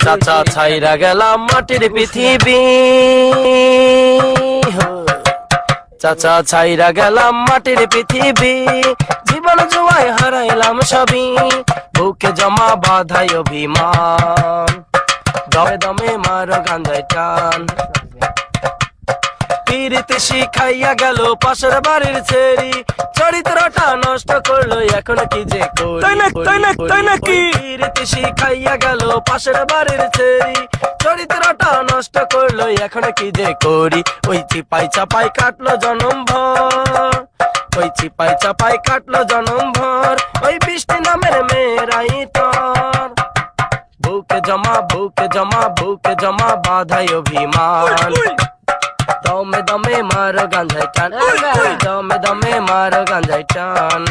চাচা ছাইরা গেলাম মাটির পৃথিবী, চাচা ছাইরা গেলাম মাটির পৃথিবী, জীবন জুয়ায় হারাইলাম সবই, বুকে জমা বাধাই অভিমান, দমে দমে মারো গাঞ্জায় টান। পিরিতি শিখাইয়া গেল পাশের বাড়ির ছেড়ি, চরিত্রটা নষ্ট করলো এখন কি যে করি। পিরিতি শিখাইয়া গেল পাশের বাড়ির ছেড়ি, চরিত্রটা নষ্ট করলো এখন কি যে করি। ওই চিপাই চাপাই কাটলো জনম ভর, ওই চিপাই চাপাই কাটলো জনম ভর, ওই বৃষ্টি নামের মেয়েরাই তোর, বুকে জমা বুকে জমা বুকে জমা বাধাই অভিমান, দমে দমে মারো গাঞ্জায় টান, দমে দমে মারো গাঞ্জায় টান।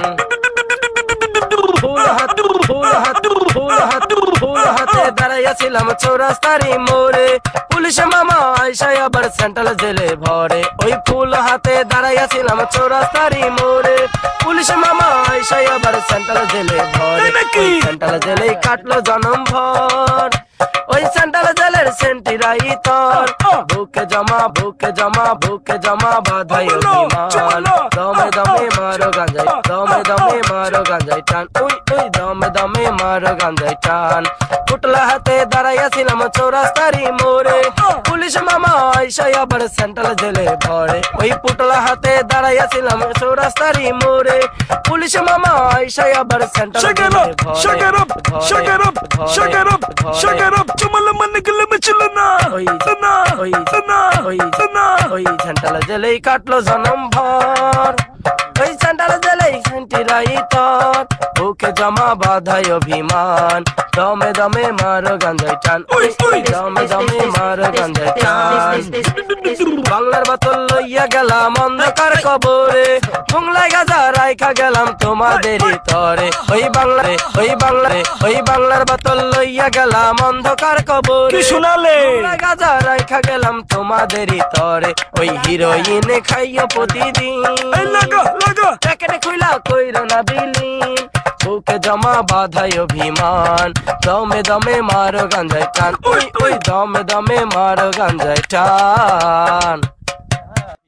ফুল হাত ফুল হাত ফুল হাত ফুল হাতে দাঁড়াইয়াছিলাম চৌরাস্তারি মোড়ে, পুলিশ মামা আইসাই আবার সেন্ট্রাল জেলে ভরে। ওই ফুল হাতে দাঁড়াইয়াছিলাম চৌরাস্তারি মোড়ে, পুলিশ মামা আইসাই আবার সেন্ট্রাল জেলে ভরে। সেন্ট্রাল জেলে কাটলো জনম ভর, ওই সেন্ট্রাল জেলের সেন্টিরাই তোর, বুকে জমা বুকে জমা বুকে জমা বাধাই অভিমান, দমে দমে মারো গাঞ্জায়, দমে দমে মারো গাঞ্জায় টান, ওই ওই দমে দমে মারো গাঞ্জায় টান। পুটলা হাতে দাঁড়াইয়াছিলাম চৌরাস্তারি মোড়ে, পুলিশ মামা আইসাই আবার সেন্ট্রাল জেলে ভরে। ওই পুটলা হাতে দাঁড়াইয়াছিলাম চৌরাস্তারি মোড়ে, পুলিশ মামা আইসাই আবার সেন্ট্রাল জেলে ভরে। ওই সেন্ট্রাল জেলেই কাটলো জনম ভর, ওই সেন্ট্রাল জেলেই সেন্টিরাই তোর, বুকে জমা বাধাই অভিমান, দমে দমে মারো গাঞ্জায় টান, দমে দমে মারো গাঞ্জায় টান। বাংলার বোতল লইয়া গেলাম অন্ধকার কবরে, বাংলায় গাজা রাইখা গেলাম তোমাদেরই তরে। ওই বাংলারে ওই বাংলারে ওই বাংলার বোতল লইয়া গেলাম অন্ধকার কবরে, শোনালে গাজা রাইখা গেলাম তোমাদেরই তরে। ওই হিরোইন খাইও প্রতিদিন, প্যাকেটে খুইলা কইরো না বিলীন, বুকে জমা বাধাই অভিমান, দমে দমে মারো গাঞ্জায় টান, ওই ওই দমে দমে মারো গাঞ্জায় টান।